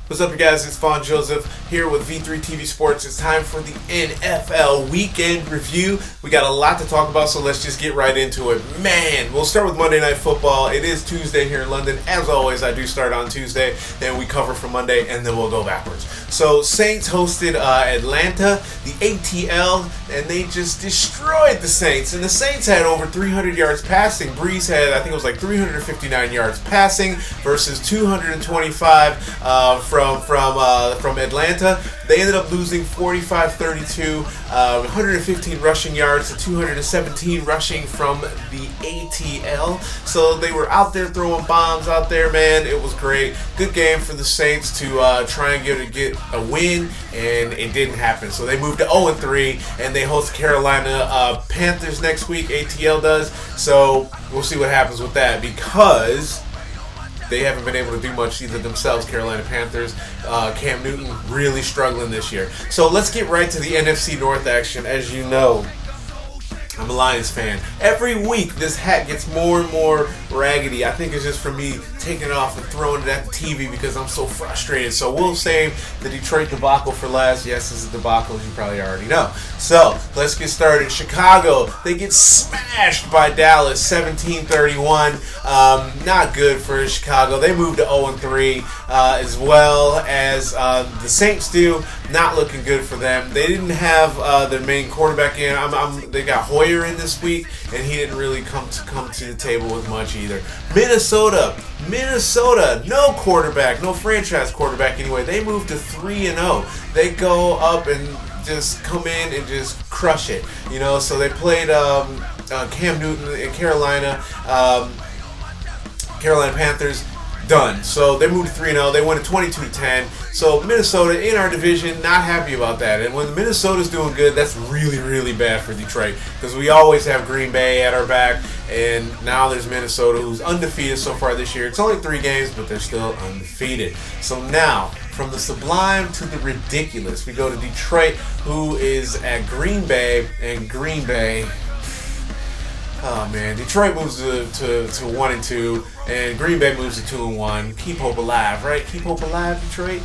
What's up, you guys? It's Vaughn Joseph here with V3TV Sports. It's time for the NFL Weekend Review. We got a lot to talk about, so let's just get right into it. Man, we'll start with Monday Night Football. It is Tuesday here in London. As always, I do start on Tuesday, then we cover for Monday, and then we'll go backwards. So, Saints hosted Atlanta, the ATL, and they just destroyed the Saints. And the Saints had over 300 yards passing. Breeze had, I think it was like 359 yards passing versus 225 from Atlanta. They ended up losing 45-32, 115 rushing yards to 217 rushing from the ATL. So they were out there throwing bombs out there, man. It was great. Good game for the Saints to try and get a win, and it didn't happen. So they moved to 0-3, and they host Carolina Panthers next week. ATL does. So we'll see what happens with that, because they haven't been able to do much either themselves, Carolina Panthers. Cam Newton really struggling this year. So let's get right to the NFC North action. As you know, I'm a Lions fan. Every week, this hat gets more and more raggedy. I think it's just for me taking it off and throwing it at the TV because I'm so frustrated. So we'll save the Detroit debacle for last. Yes, this is a debacle, as you probably already know. So let's get started. Chicago, they get smashed by Dallas, 17-31. Not good for Chicago. They moved to 0-3 as well as the Saints do. Not looking good for them. They didn't have their main quarterback in. They got Hoyer in this week, and he didn't really come to the table with much either. Minnesota, no quarterback, no franchise quarterback anyway. They moved to 3-0. They go up and just come in and just crush it, you know. So they played Cam Newton in Carolina Panthers. Done. So they moved to 3-0. They won at 22-10. So Minnesota in our division, not happy about that. And when Minnesota's doing good, that's really, really bad for Detroit, because we always have Green Bay at our back, and now there's Minnesota, who's undefeated so far this year. It's only 3 games, but they're still undefeated. So now, from the sublime to the ridiculous, we go to Detroit, who is at Green Bay, and Green Bay, oh man, Detroit moves to 1-2, and Green Bay moves to 2-1. Keep hope alive, right? Keep hope alive, Detroit.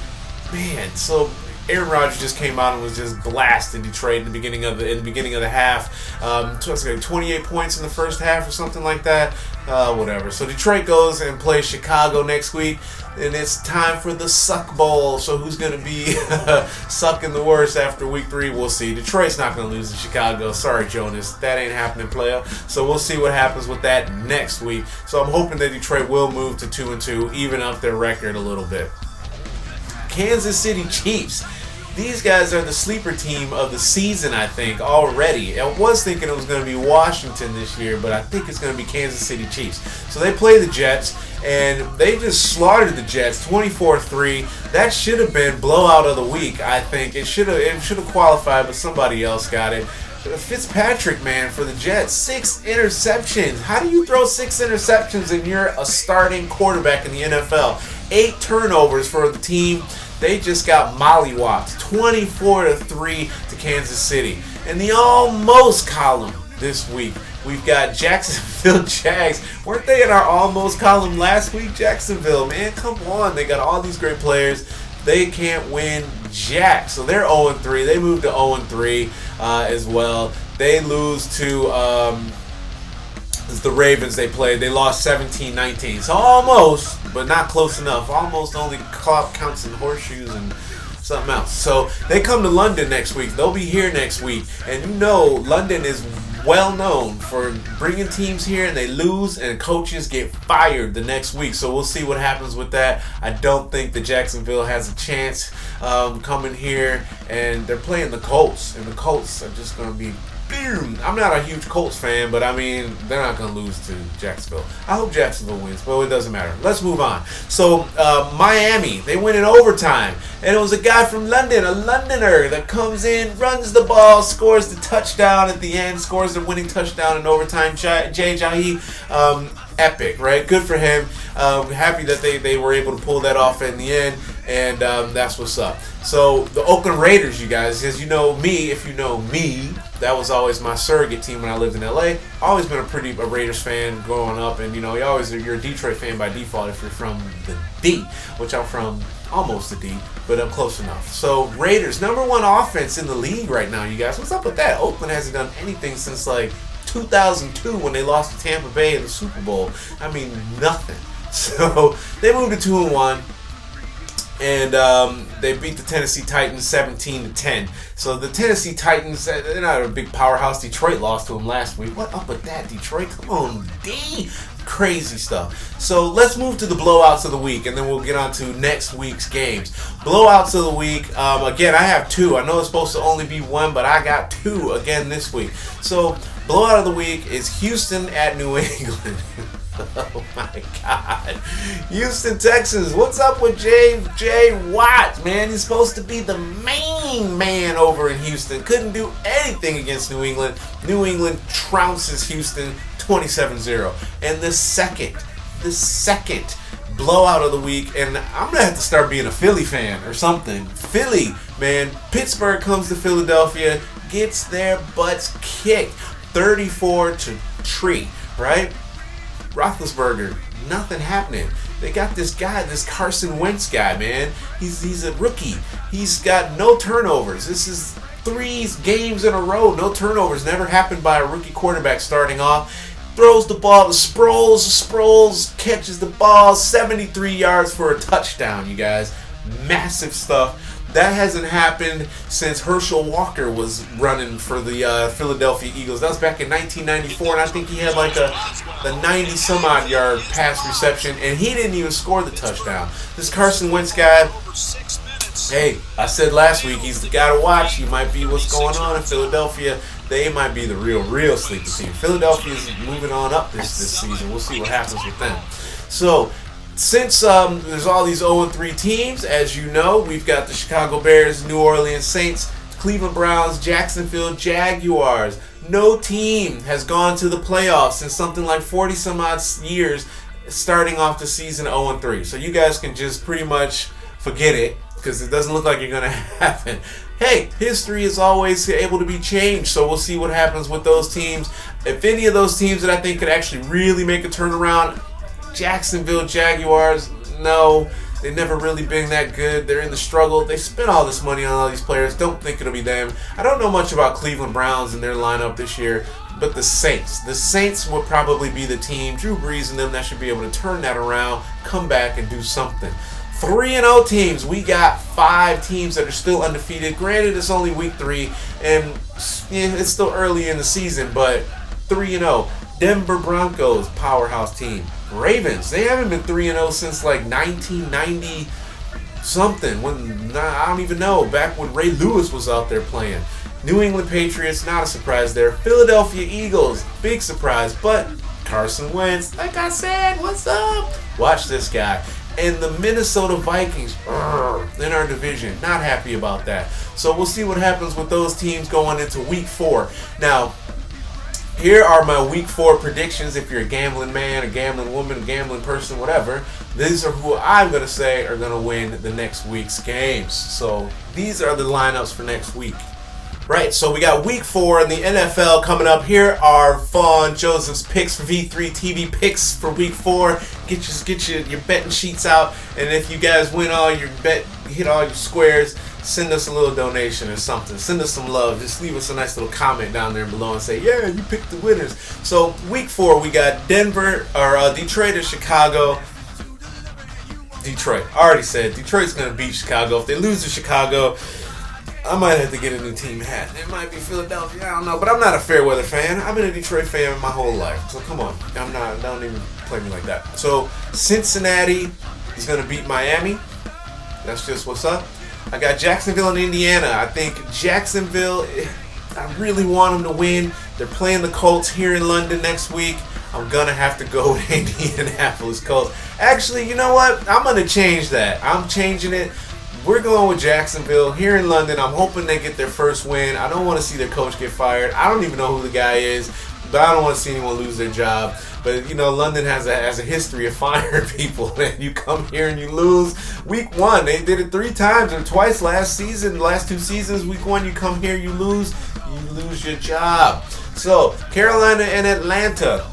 Man, so Aaron Rodgers just came out and was just blasting Detroit in the beginning of the half. 28 points in the first half or something like that. Whatever. So Detroit goes and plays Chicago next week, and it's time for the Suck Bowl. So who's going to be sucking the worst after week 3? We'll see. Detroit's not going to lose to Chicago. Sorry, Jonas. That ain't happening, player. So we'll see what happens with that next week. So I'm hoping that Detroit will move to 2-2, even up their record a little bit. Kansas City Chiefs. These guys are the sleeper team of the season, I think, already. I was thinking it was going to be Washington this year, but I think it's going to be Kansas City Chiefs. So they play the Jets, and they just slaughtered the Jets, 24-3. That should have been blowout of the week, I think. It should have qualified, but somebody else got it. Fitzpatrick, man, for the Jets, 6 interceptions. How do you throw 6 interceptions and you're a starting quarterback in the NFL? 8 turnovers for the team. They just got mollywopped, 24-3 to Kansas City. In the almost column this week, we've got Jacksonville Jags. Weren't they in our almost column last week? Jacksonville, man, come on. They got all these great players. They can't win jack. So they're 0-3. They moved to 0-3 as well. They lose to the Ravens. They played. They lost 17-19. So almost, but not close enough. Almost only counts in horseshoes and something else. So they come to London next week. They'll be here next week. And you know London is well known for bringing teams here, and they lose and coaches get fired the next week. So we'll see what happens with that. I don't think that Jacksonville has a chance coming here, and they're playing the Colts, and the Colts are just going to be boom. I'm not a huge Colts fan, but I mean, they're not going to lose to Jacksonville. I hope Jacksonville wins, but it doesn't matter. Let's move on. So Miami, they win in overtime, and it was a guy from London, a Londoner, that comes in, runs the ball, scores the touchdown at the end, scores the winning touchdown in overtime. Jay Jahi, epic, right? Good for him. Happy that they were able to pull that off in the end, and that's what's up. So the Oakland Raiders, you guys, as you know me, if you know me, that was always my surrogate team when I lived in LA. Always been a Raiders fan growing up, and you're a Detroit fan by default if you're from the D, which I'm from almost a D, but I'm close enough. So Raiders, number 1 offense in the league right now, you guys. What's up with that? Oakland hasn't done anything since like 2002 when they lost to Tampa Bay in the Super Bowl. I mean, nothing. So they moved to 2-1. And they beat the Tennessee Titans 17-10. So the Tennessee Titans, they're not a big powerhouse. Detroit lost to them last week. What up with that, Detroit? Come on, D. Crazy stuff. So let's move to the blowouts of the week, and then we'll get on to next week's games. Blowouts of the week. Again, I have 2. I know it's supposed to only be 1, but I got 2 again this week. So blowout of the week is Houston at New England. Oh my God. Houston Texans, what's up with J.J. Watt, man? He's supposed to be the main man over in Houston. Couldn't do anything against New England. New England trounces Houston 27-0. And the second blowout of the week, and I'm going to have to start being a Philly fan or something. Philly, man. Pittsburgh comes to Philadelphia, gets their butts kicked 34-3, right? Roethlisberger, nothing happening. They got this guy, this Carson Wentz guy, man. He's a rookie. He's got no turnovers. This is 3 games in a row. No turnovers. Never happened by a rookie quarterback starting off. Throws the ball to Sproles catches the ball, 73 yards for a touchdown, you guys. Massive stuff. That hasn't happened since Herschel Walker was running for the Philadelphia Eagles. That was back in 1994, and I think he had like a 90-some-odd yard pass reception, and he didn't even score the touchdown. This Carson Wentz guy, hey, I said last week, he's the guy to watch. He might be what's going on in Philadelphia. They might be the real sleeper team. Philadelphia is moving on up this season. We'll see what happens with them. So, since there's all these 0-3 teams, as you know, we've got the Chicago Bears, New Orleans Saints, Cleveland Browns, Jacksonville Jaguars. No team has gone to the playoffs since something like 40-some-odd years, starting off the season 0-3. So you guys can just pretty much forget it, because it doesn't look like you're going to happen. Hey, history is always able to be changed, so we'll see what happens with those teams. If any of those teams that I think could actually really make a turnaround, Jacksonville Jaguars, no, they've never really been that good. They're in the struggle. They spent all this money on all these players. Don't think it'll be them. I don't know much about Cleveland Browns and their lineup this year, but the Saints will probably be the team, Drew Brees and them, that should be able to turn that around, come back and do something. 3-0 teams. We got 5 teams that are still undefeated. Granted, it's only week 3, and it's still early in the season, but 3-0. Denver Broncos, powerhouse team. Ravens, they haven't been 3-0 since like 1990 something. I don't even know. Back when Ray Lewis was out there playing. New England Patriots, not a surprise there. Philadelphia Eagles, big surprise. But Carson Wentz, like I said, what's up? Watch this guy. And the Minnesota Vikings in our division, not happy about that. So we'll see what happens with those teams going into week 4. Now, here are my week 4 predictions. If you're a gambling man, a gambling woman, a gambling person, whatever, these are who I'm going to say are going to win the next week's games. So these are the lineups for next week. Right, so we got week 4 in the NFL coming up. Here are Vaughn Joseph's picks for V3TV picks for week 4. Get your betting sheets out, and if you guys win all your hit all your squares, send us a little donation or something. Send us some love. Just leave us a nice little comment down there below and say, yeah, you picked the winners. So week 4, we got Detroit or Chicago. Detroit. I already said Detroit's going to beat Chicago. If they lose to Chicago, I might have to get a new team hat. It might be Philadelphia. I don't know. But I'm not a fair weather fan. I've been a Detroit fan my whole life. So come on. Don't even play me like that. So Cincinnati is going to beat Miami. That's just what's up. I got Jacksonville and Indiana. I think Jacksonville, I really want them to win. They're playing the Colts here in London next week. I'm going to have to go with Indianapolis Colts. Actually, you know what? I'm going to change that. I'm changing it. We're going with Jacksonville here in London. I'm hoping they get their first win. I don't want to see their coach get fired. I don't even know who the guy is, but I don't want to see anyone lose their job. But, you know, London has a history of firing people. And you come here and you lose. Week 1, they did it 3 times or twice last season. The last 2 seasons, week 1, you come here, you lose your job. So, Carolina and Atlanta.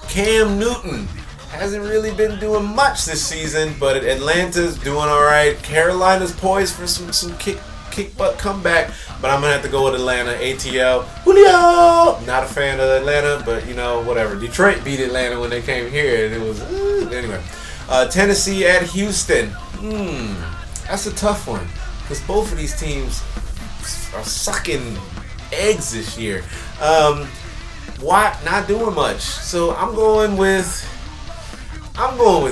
Cam Newton hasn't really been doing much this season, but Atlanta's doing all right. Carolina's poised for some kick butt comeback, but I'm gonna have to go with Atlanta. ATL, Julio. Not a fan of Atlanta, but whatever. Detroit beat Atlanta when they came here, and it was anyway. Tennessee at Houston. That's a tough one because both of these teams are sucking eggs this year. Watt not doing much, so I'm going with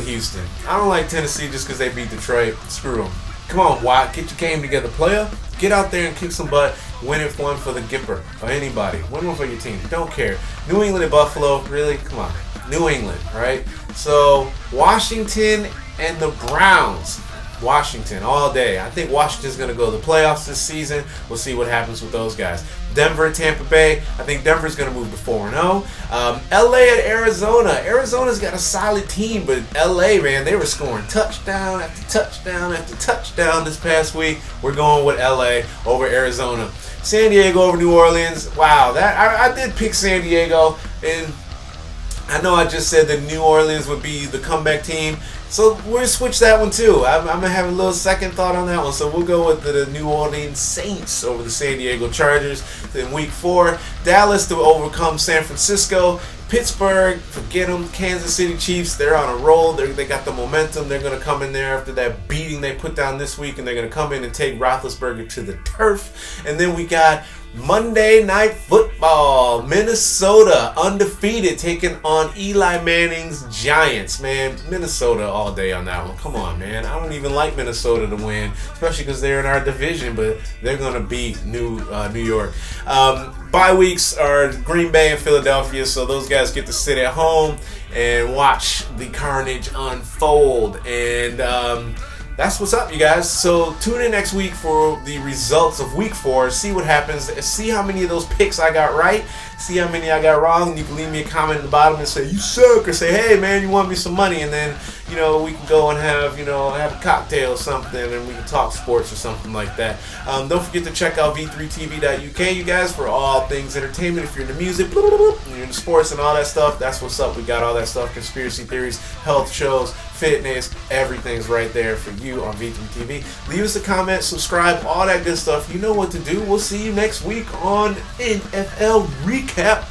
Houston. I don't like Tennessee just because they beat Detroit. Screw them. Come on, Watt, get your game together, player. Get out there and kick some butt. Win it one for the Gipper or anybody. Win one for your team. Don't care. New England and Buffalo, really? Come on. New England, right? So Washington and the Browns. Washington all day. I think Washington's going to go to the playoffs this season. We'll see what happens with those guys. Denver, Tampa Bay. I think Denver's going to move to 4-0. LA at Arizona. Arizona's got a solid team, but LA, man, they were scoring touchdown after touchdown after touchdown this past week. We're going with LA over Arizona. San Diego over New Orleans. Wow, that I did pick San Diego, and I know I just said that New Orleans would be the comeback team. So we're going to switch that one too. I'm going to have a little second thought on that one. So we'll go with the New Orleans Saints over the San Diego Chargers. Then week 4, Dallas to overcome San Francisco. Pittsburgh, forget them. Kansas City Chiefs, they're on a roll. They got the momentum. They're going to come in there after that beating they put down this week, and they're going to come in and take Roethlisberger to the turf. And then we got Monday Night Football. Minnesota undefeated taking on Eli Manning's Giants. Man, Minnesota all day on that one. Come on, man. I don't even like Minnesota to win, especially because they're in our division, but they're going to beat New York. Bye weeks are Green Bay and Philadelphia, so those guys get to sit at home and watch the carnage unfold. And that's what's up, you guys. So tune in next week for the results of week 4. See what happens. See how many of those picks I got right. See how many I got wrong. You can leave me a comment in the bottom and say, you suck, or say, hey, man, you want me some money? And then, we can go and have a cocktail or something, and we can talk sports or something like that. Don't forget to check out V3TV.uk, you guys, for all things entertainment. If you're into music, you're into sports and all that stuff, that's what's up. We got all that stuff. Conspiracy theories, health shows, fitness, everything's right there for you on V3TV. Leave us a comment, subscribe, all that good stuff. You know what to do. We'll see you next week on NFL Recap.